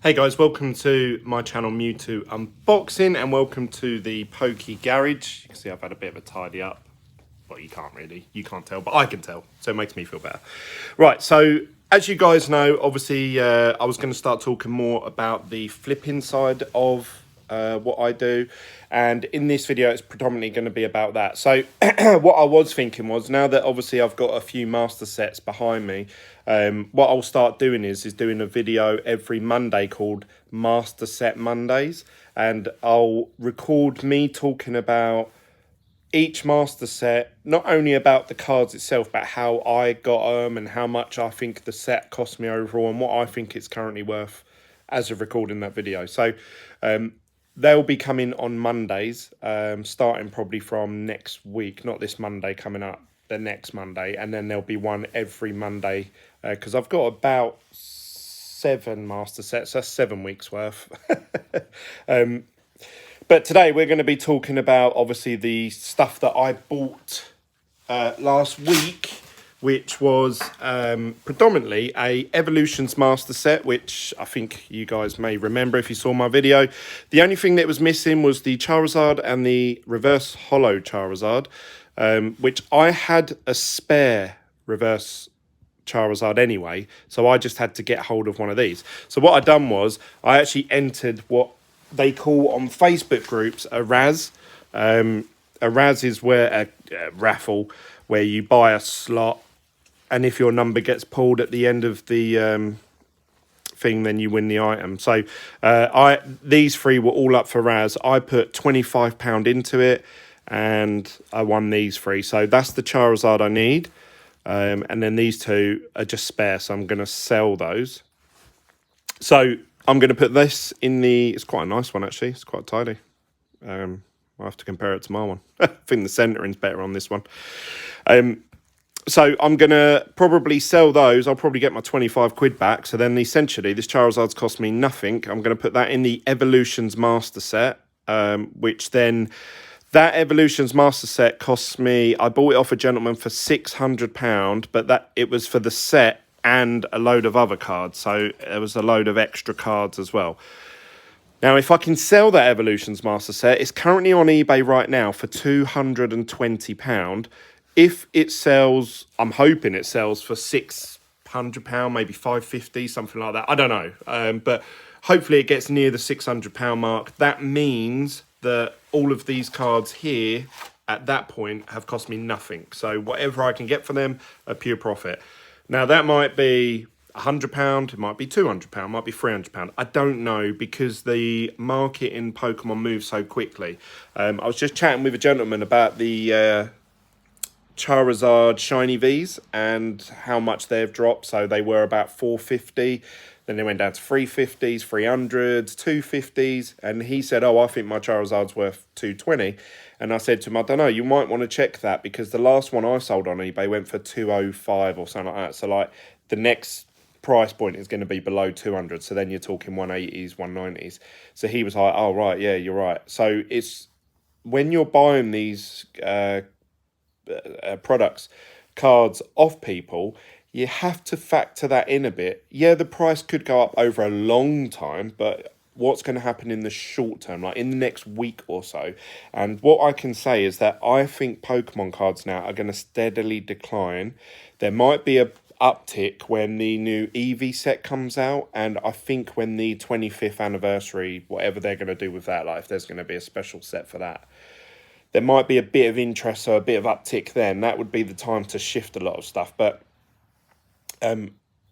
Hey guys, welcome to my channel Mewtwo Unboxing and welcome to the Pokey Garage. You can see I've had a bit of a tidy up. Well, you can't tell, but I can tell, so it makes me feel better. Right, so as you guys know, obviously I was going to start talking more about the flipping side of what I do, and in this video it's predominantly going to be about that. So what I was thinking was, now that obviously I've got a few master sets behind me, what I'll start doing is doing a video every Monday called Master Set Mondays, and I'll record me talking about each master set, not only about the cards itself, but how I got them and how much I think the set cost me overall and what I think it's currently worth as of recording that video. So they'll be coming on Mondays, starting probably from next week, not this Monday coming up, the next Monday, and then there'll be one every Monday, because I've got about 7 master sets. That's 7 weeks worth. But today we're going to be talking about obviously the stuff that I bought last week, which was predominantly a Evolutions Master Set, which I think you guys may remember if you saw my video. The only thing that was missing was the Charizard and the Reverse Holo Charizard, which I had a spare Reverse Charizard anyway, so I just had to get hold of one of these. So what I done was I actually entered what they call on Facebook groups a Raz. A Raz is where a raffle where you buy a slot, and if your number gets pulled at the end of the thing, then you win the item. So these 3 were all up for Raz. I put £25 into it and I won these 3. So that's the Charizard I need. And then these 2 are just spare, so I'm going to sell those. So I'm going to put this in the... It's quite a nice one, actually. It's quite tidy. I'll have to compare it to my one. I think the centering's better on this one. So I'm going to probably sell those. I'll probably get my 25 quid back. So then essentially this Charizard's cost me nothing. I'm going to put that in the Evolutions Master Set, which then... That Evolutions Master Set cost me... I bought it off a gentleman for £600, but it was for the set and a load of other cards, so there was a load of extra cards as well. Now, if I can sell that Evolutions Master Set, it's currently on eBay right now for £220. If it sells, I'm hoping it sells for £600, maybe £550, something like that. I don't know, but hopefully it gets near the £600 mark. That means that all of these cards here at that point have cost me nothing. So whatever I can get for them, a pure profit. Now, that might be £100, it might be £200, it might be £300. I don't know, because the market in Pokemon moves so quickly. I was just chatting with a gentleman about the Charizard Shiny Vs and how much they've dropped. So they were about $450, then they went down to $350s, $300s, $250s, and he said, oh, I think my Charizard's worth $220. And I said to him, I don't know, you might want to check that, because the last one I sold on eBay went for $205 or something like that. So like the next price point is going to be below 200. So then you're talking 180s, 190s. So he was like, oh, right, yeah, you're right. So it's when you're buying these cards off people, you have to factor that in a bit. Yeah, the price could go up over a long time, but what's going to happen in the short term, like in the next week or so? And what I can say is that I think Pokemon cards now are going to steadily decline. There might be a uptick when the new Eevee set comes out, and I think when the 25th anniversary, whatever they're going to do with that, like if there's going to be a special set for that, there might be a bit of interest or a bit of uptick then. That would be the time to shift a lot of stuff. But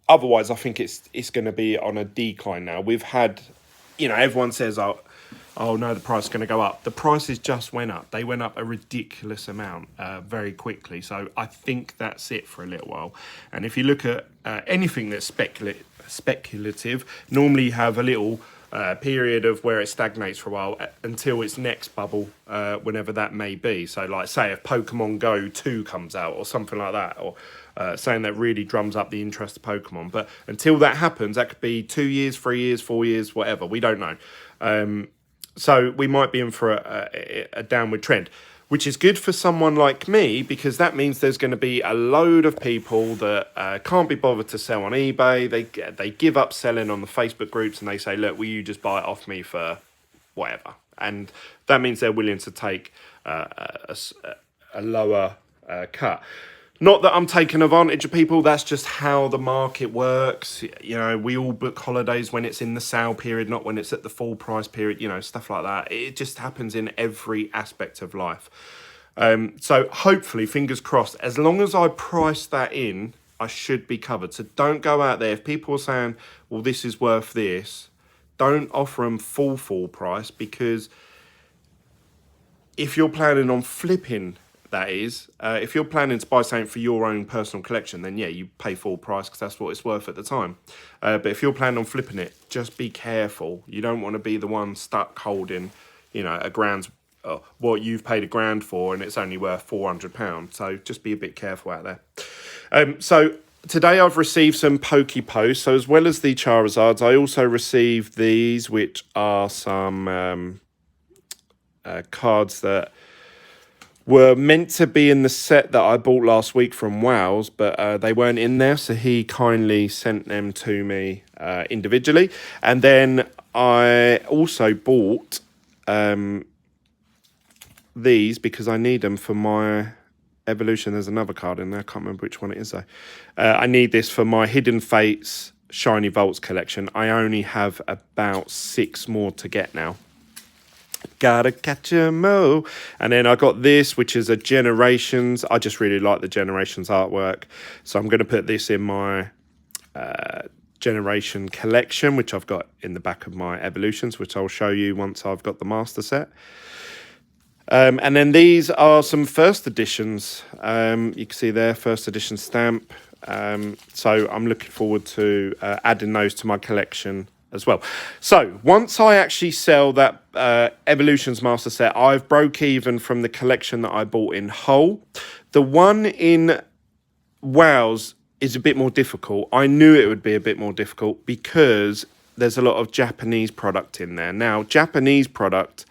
otherwise, I think it's going to be on a decline now. We've had, everyone says, oh no, the price is going to go up. The prices just went up. They went up a ridiculous amount very quickly. So I think that's it for a little while. And if you look at anything that's speculative, normally you have a little period of where it stagnates for a while until its next bubble, whenever that may be. So like, say if Pokemon Go 2 comes out or something like that, or saying that really drums up the interest of Pokemon. But until that happens, that could be 2 years, 3 years, 4 years, whatever. We don't know. So we might be in for a downward trend. which is good for someone like me because that means there's going to be a load of people that can't be bothered to sell on eBay. They give up selling on the Facebook groups and they say, look, will you just buy it off me for whatever? And that means they're willing to take a lower cut. Not that I'm taking advantage of people. That's just how the market works. You know, we all book holidays when it's in the sale period, not when it's at the full price period, you know, stuff like that. It just happens in every aspect of life. So hopefully, fingers crossed, as long as I price that in, I should be covered. So don't go out there. If people are saying, well, this is worth this, don't offer them full price, because if you're planning on flipping, that is, if you're planning to buy something for your own personal collection, then yeah, you pay full price because that's what it's worth at the time. But if you're planning on flipping it, just be careful. You don't want to be the one stuck holding, you know, a grand's what you've paid £1,000 for, and it's only worth £400. So just be a bit careful out there. So today I've received some Pokey Posts. So as well as the Charizards, I also received these, which are some cards that were meant to be in the set that I bought last week from Wales, but they weren't in there, so he kindly sent them to me individually. And then I also bought these because I need them for my Evolution. There's another card in there, I can't remember which one it is though. I need this for my Hidden Fates Shiny Vaults collection. I only have about 6 more to get now. Gotta catch 'em all. And then I got this, which is a Generations. I just really like the Generations artwork, so I'm going to put this in my Generation collection, which I've got in the back of my Evolutions, which I'll show you once I've got the master set. And then these are some first editions. You can see there, first edition stamp. So I'm looking forward to adding those to my collection as well. So once I actually sell that Evolutions master set, I've broke even from the collection that I bought in whole. The one in Wales is a bit more difficult. I knew it would be a bit more difficult because there's a lot of Japanese product in there. Now, Japanese product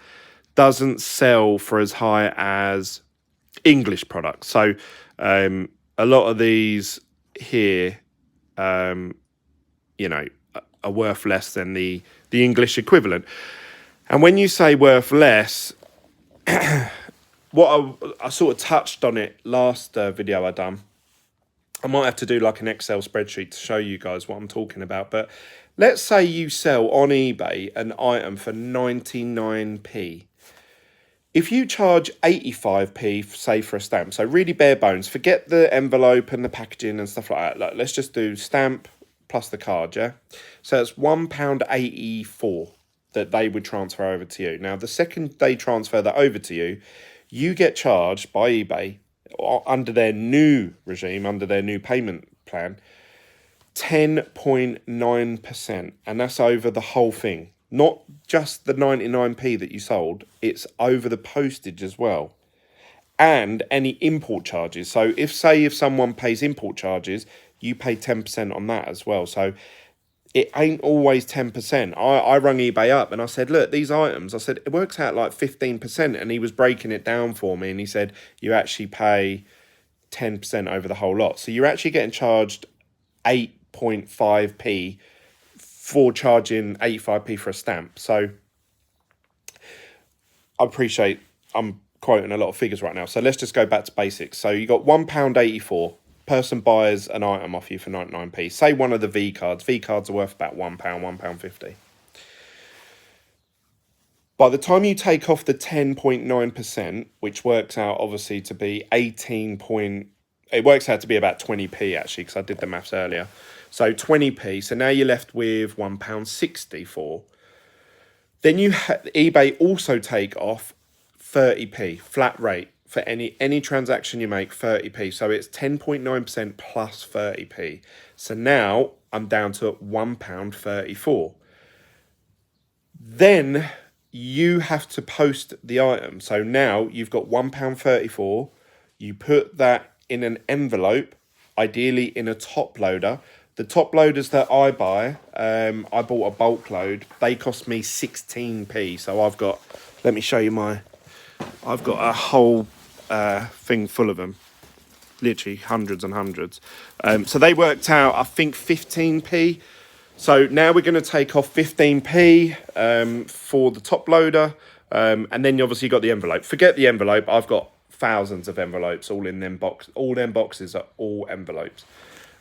doesn't sell for as high as English product. So a lot of these here, you know, are worth less than the English equivalent. And when you say worth less, what I sort of touched on it last video I done. I might have to do like an Excel spreadsheet to show you guys what I'm talking about. But let's say you sell on eBay an item for 99p. If you charge 85p, say, for a stamp, so really bare bones, forget the envelope and the packaging and stuff like that. Like, let's just do stamp plus the card, yeah? So it's £1.84 that they would transfer over to you. Now, the second they transfer that over to you, you get charged by eBay, under their new regime, under their new payment plan, 10.9%. And that's over the whole thing. Not just the 99p that you sold, it's over the postage as well. And any import charges. So if someone pays import charges, you pay 10% on that as well. So it ain't always 10%. I rung eBay up and I said, look, these items, I said, it works out like 15%. And he was breaking it down for me. And he said, you actually pay 10% over the whole lot. So you're actually getting charged 8.5p for charging 85p for a stamp. So I appreciate I'm quoting a lot of figures right now. So let's just go back to basics. So you got £1.84. Person buys an item off you for 99p. Say one of the V cards. V cards are worth about £1, £1.50. By the time you take off the 10.9%, which works out obviously to be it works out to be about 20p actually, because I did the maths earlier. So 20p. So now you're left with £1.64. Then eBay also take off 30p flat rate for any transaction you make, 30p. So it's 10.9% plus 30p. So now I'm down to £1.34. Then you have to post the item. So now you've got £1.34. You put that in an envelope, ideally in a top loader. The top loaders that I buy, I bought a bulk load. They cost me 16p. So I've got, let me show you my I've got a whole thing full of them. Literally hundreds and hundreds. So they worked out, I think, 15p. So now we're going to take off 15p for the top loader. And then you obviously got the envelope. Forget the envelope. I've got thousands of envelopes all in them box. All them boxes are all envelopes.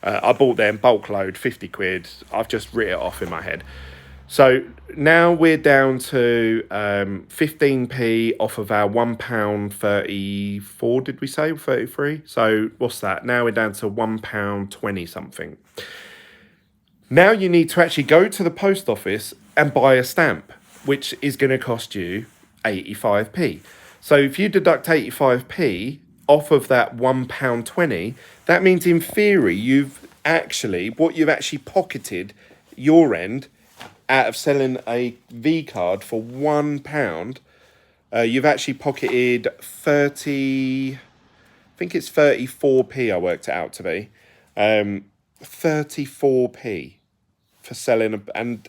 I bought them bulk load, 50 quid. I've just written it off in my head. So now we're down to 15p off of our £1.34, did we say? 33? So what's that? Now we're down to £1.20 something. Now you need to actually go to the post office and buy a stamp, which is going to cost you 85p. So if you deduct 85p off of that £1.20, that means in theory what you've actually pocketed your end out of selling a V card for £1, you've actually pocketed 34p. I worked it out to be 34p for selling and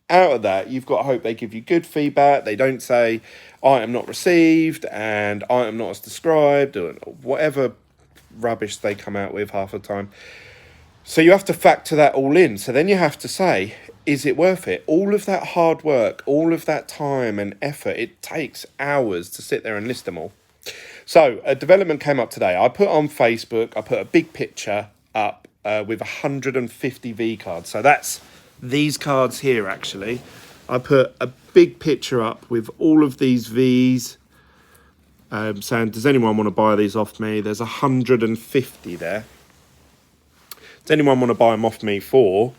out of that you've got to hope they give you good feedback. They don't say item not received and item not as described or whatever rubbish they come out with half the time. So you have to factor that all in. So then you have to say, is it worth it? All of that hard work, all of that time and effort, it takes hours to sit there and list them all. So a development came up today. I put on Facebook, I put a big picture up with 150 V cards. So that's these cards here, actually. I put a big picture up with all of these Vs, saying, does anyone want to buy these off me? There's 150 there. Does anyone want to buy them off me for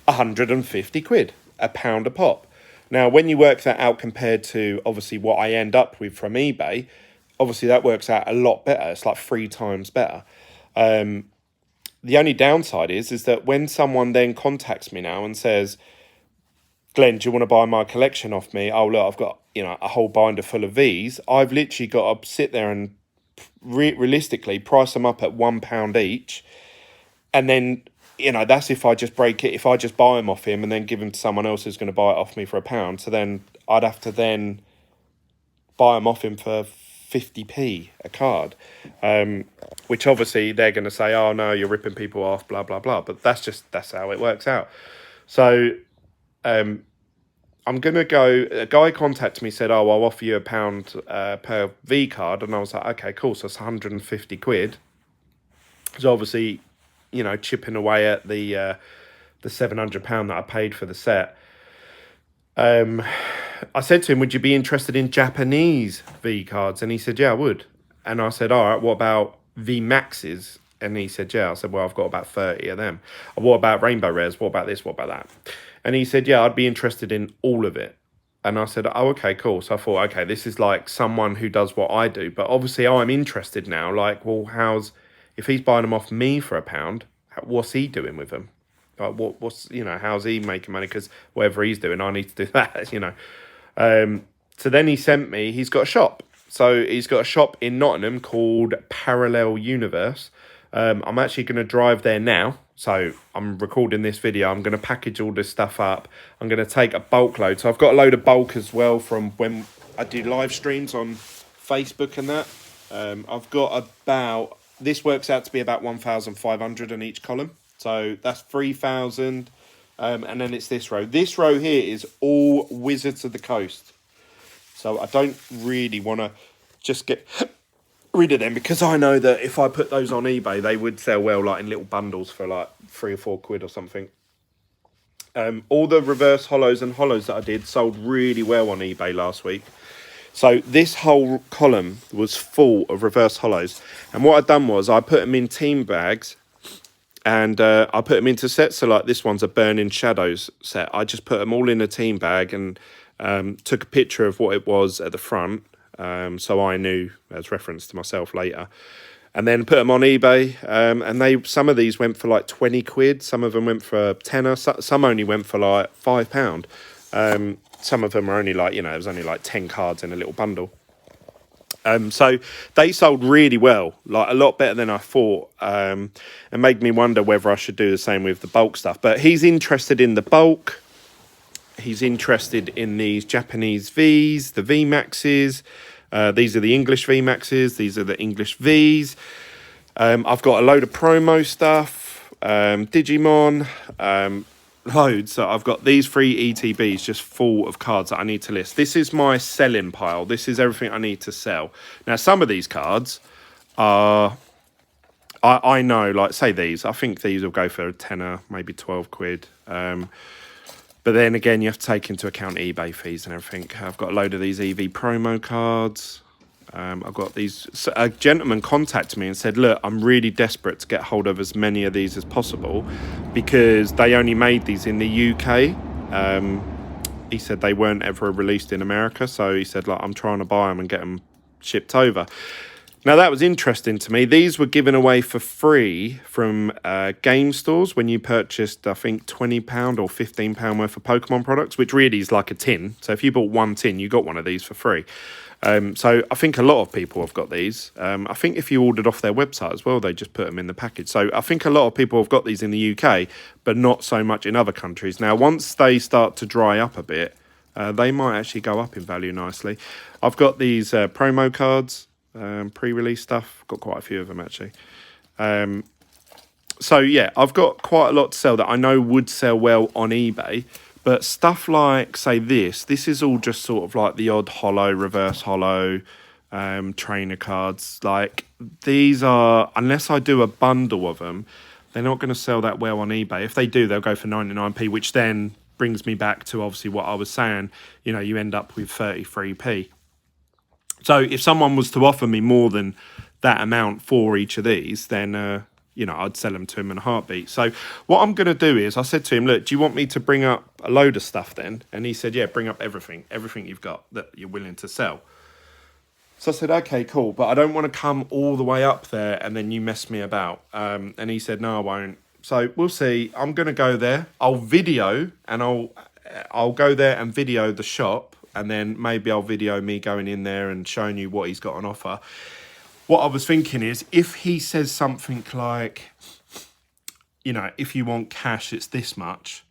150 quid, £1 a pop? Now, when you work that out compared to obviously what I end up with from eBay, obviously that works out a lot better. It's like 3 times better. The only downside is that when someone then contacts me now and says, Glenn, do you want to buy my collection off me? Oh, look, I've got, a whole binder full of Vs. I've literally got to sit there and realistically price them up at £1 each. And then, that's if I just break it, if I just buy them off him and then give them to someone else who's going to buy it off me for £1. So then I'd have to then buy them off him for 50p a card, which obviously they're going to say, oh, no, you're ripping people off, blah, blah, blah. But that's how it works out. So I'm going to go, a guy contacted me, said, oh, I'll offer you £1 per V card. And I was like, okay, cool. So it's 150 quid. So obviously, chipping away at the £700 that I paid for the set. I said to him, would you be interested in Japanese V cards? And he said, yeah, I would. And I said, all right, what about V Maxes? And he said, yeah. I said, well, I've got about 30 of them. What about Rainbow Rares? What about this? What about that? And he said, yeah, I'd be interested in all of it. And I said, oh, okay, cool. So I thought, okay, this is like someone who does what I do. But obviously I'm interested now. Like, well, if he's buying them off me for £1, what's he doing with them? Like, what's how's he making money? Because whatever he's doing, I need to do that, So then he's got a shop. So he's got a shop in Nottingham called Parallel Universe. I'm actually going to drive there now. So I'm recording this video. I'm going to package all this stuff up. I'm going to take a bulk load. So I've got a load of bulk as well from when I do live streams on Facebook and that. I've got this works out to be about 1,500 in each column. So that's 3,000. And then it's this row. This row here is all Wizards of the Coast. So I don't really want to just get rid of them because I know that if I put those on eBay, they would sell well, like in little bundles for like 3 or 4 quid or something. All the reverse hollows and hollows that I did sold really well on eBay last week. So this whole column was full of reverse hollows. And what I'd done was I put them in team bags and I put them into sets. So like this one's a Burning Shadows set. I just put them all in a team bag and took a picture of what it was at the front. So I knew as reference to myself later. And then put them on eBay. And some of these went for like 20 quid. Some of them went for a tenner. Some only went for like £5. Some of them are only like, it was only like 10 cards in a little bundle. So they sold really well, like a lot better than I thought, and made me wonder whether I should do the same with the bulk stuff. But he's interested in the bulk. He's interested in these Japanese Vs, the V Maxes. These are the English VMAXs. These are the English Vs. I've got a load of promo stuff, Digimon, loads. So I've got these 3 ETBs just full of cards that I need to list. This is my selling pile. This is everything I need to sell. Now, some of these cards are, I know, like say these, I think these will go for a tenner, maybe 12 quid. But then again, you have to take into account eBay fees and everything. I've got a load of these EV promo cards. I've got these. So a gentleman contacted me and said, look, I'm really desperate to get hold of as many of these as possible because they only made these in the UK. He said they weren't ever released in America. So he said, like, I'm trying to buy them and get them shipped over. Now, that was interesting to me. These were given away for free from game stores when you purchased, I think, £20 or £15 worth of Pokemon products, which really is like a tin. So if you bought one tin, you got one of these for free. So I think a lot of people have got these. I think if you ordered off their website as well, they just put them in the package. So I think a lot of people have got these in the UK, but not so much in other countries. Now, once they start to dry up a bit, they might actually go up in value nicely. I've got these promo cards. Pre-release stuff, got quite a few of them actually. So yeah, I've got quite a lot to sell that I know would sell well on eBay, but stuff like, say, this is all just sort of like the odd hollow, reverse hollow, trainer cards. Like, these are, unless I do a bundle of them, they're not going to sell that well on eBay. If they do, they'll go for 99p, which then brings me back to obviously what I was saying, you know, you end up with 33p. So if someone was to offer me more than that amount for each of these, then, you know, I'd sell them to him in a heartbeat. So what I'm going to do is, I said to him, look, do you want me to bring up a load of stuff then? And he said, yeah, bring up everything you've got that you're willing to sell. So I said, okay, cool, but I don't want to come all the way up there and then you mess me about. And he said, no, I won't. So we'll see. I'm going to go there. I'll video and I'll go there and video the shop. And then maybe I'll video me going in there and showing you what he's got on offer. What I was thinking is, if he says something like, you know, if you want cash, it's this much.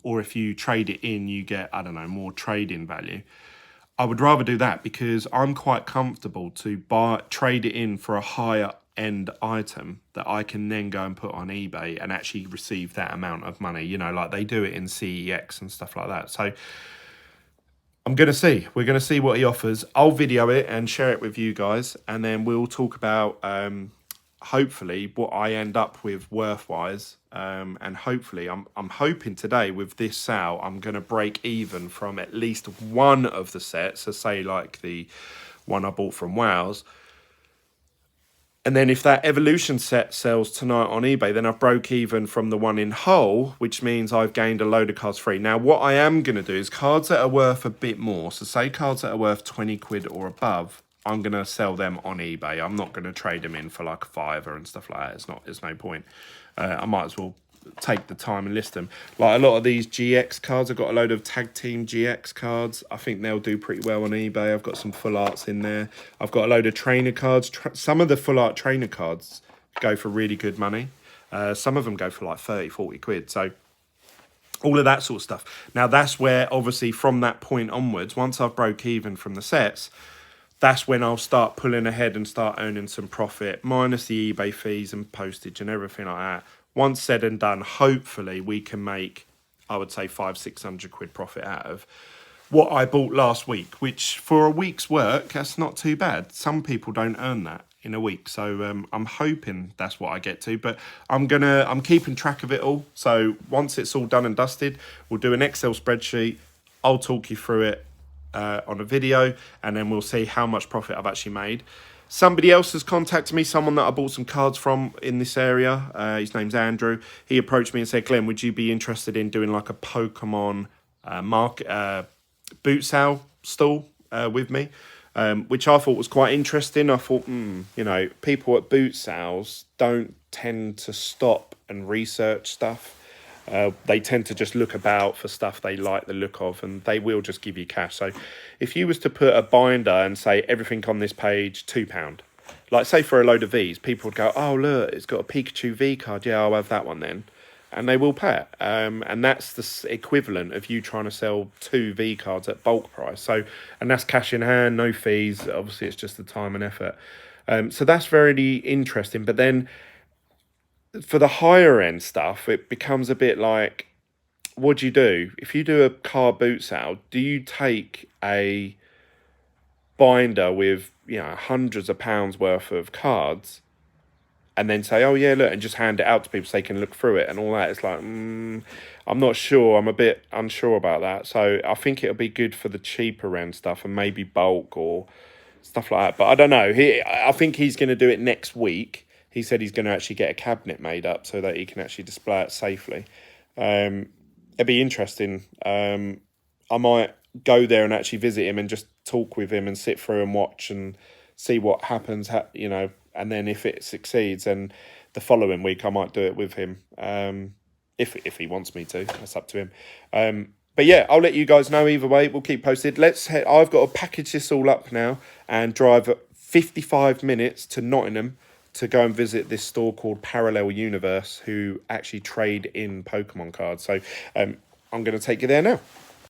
Or if you trade it in, you get, I don't know, more trade-in value. I would rather do that because I'm quite comfortable to trade it in for a higher end item that I can then go and put on eBay and actually receive that amount of money. You know, like they do it in CEX and stuff like that. So I'm going to see. We're going to see what he offers. I'll video it and share it with you guys. And then we'll talk about, hopefully, what I end up with worth-wise. And hopefully, I'm hoping today with this sale, I'm going to break even from at least one of the sets. So say like the one I bought from Wow's. And then if that Evolution set sells tonight on eBay, then I've broke even from the one in Hull, which means I've gained a load of cards free. Now, what I am going to do is cards that are worth a bit more. So say cards that are worth 20 quid or above, I'm going to sell them on eBay. I'm not going to trade them in for like a fiver and stuff like that. There's no point. I might as well take the time and list them. Like a lot of these GX cards, I've got a load of tag team GX cards. I think they'll do pretty well on eBay. I've got some full arts in there. I've got a load of trainer cards. Some of the full art trainer cards go for really good money. Some of them go for like 30, 40 quid. So all of that sort of stuff. Now that's where obviously from that point onwards, once I've broke even from the sets, that's when I'll start pulling ahead and start earning some profit, minus the eBay fees and postage and everything like that. Once said and done, hopefully we can make, I would say, 500-600 quid profit out of what I bought last week, which for a week's work, that's not too bad. Some people don't earn that in a week. So I'm hoping that's what I get to, but I'm keeping track of it all. So once it's all done and dusted, we'll do an Excel spreadsheet. I'll talk you through it on a video, and then we'll see how much profit I've actually made. Somebody else has contacted me, someone that I bought some cards from in this area. His name's Andrew. He approached me and said, Glenn, would you be interested in doing like a Pokemon boot sale stall with me? Which I thought was quite interesting. I thought, you know, people at boot sales don't tend to stop and research stuff. They tend to just look about for stuff they like the look of, and they will just give you cash. So if you was to put a binder and say everything on this page, £2, like say for a load of Vs, people would go, oh, look, it's got a Pikachu V card. Yeah, I'll have that one then. and they will pay it. And that's the equivalent of you trying to sell 2 V cards at bulk price. So, and that's cash in hand, no fees. Obviously, it's just the time and effort. So that's very interesting. But then for the higher end stuff, it becomes a bit like, what do you do? If you do a car boot sale, do you take a binder with, you know, hundreds of pounds worth of cards and then say, oh yeah, look, and just hand it out to people so they can look through it and all that? It's like, I'm not sure. I'm a bit unsure about that. So I think it'll be good for the cheaper end stuff and maybe bulk or stuff like that. But I don't know. I think he's going to do it next week. He said he's going to actually get a cabinet made up so that he can actually display it safely. It'd be interesting. I might go there and actually visit him and just talk with him and sit through and watch and see what happens, you know, and then if it succeeds, then the following week I might do it with him. If he wants me to, that's up to him. But yeah, I'll let you guys know either way. We'll keep posted. I've got to package this all up now and drive 55 minutes to Nottingham to go and visit this store called Parallel Universe, who actually trade in Pokemon cards. So I'm going to take you there now.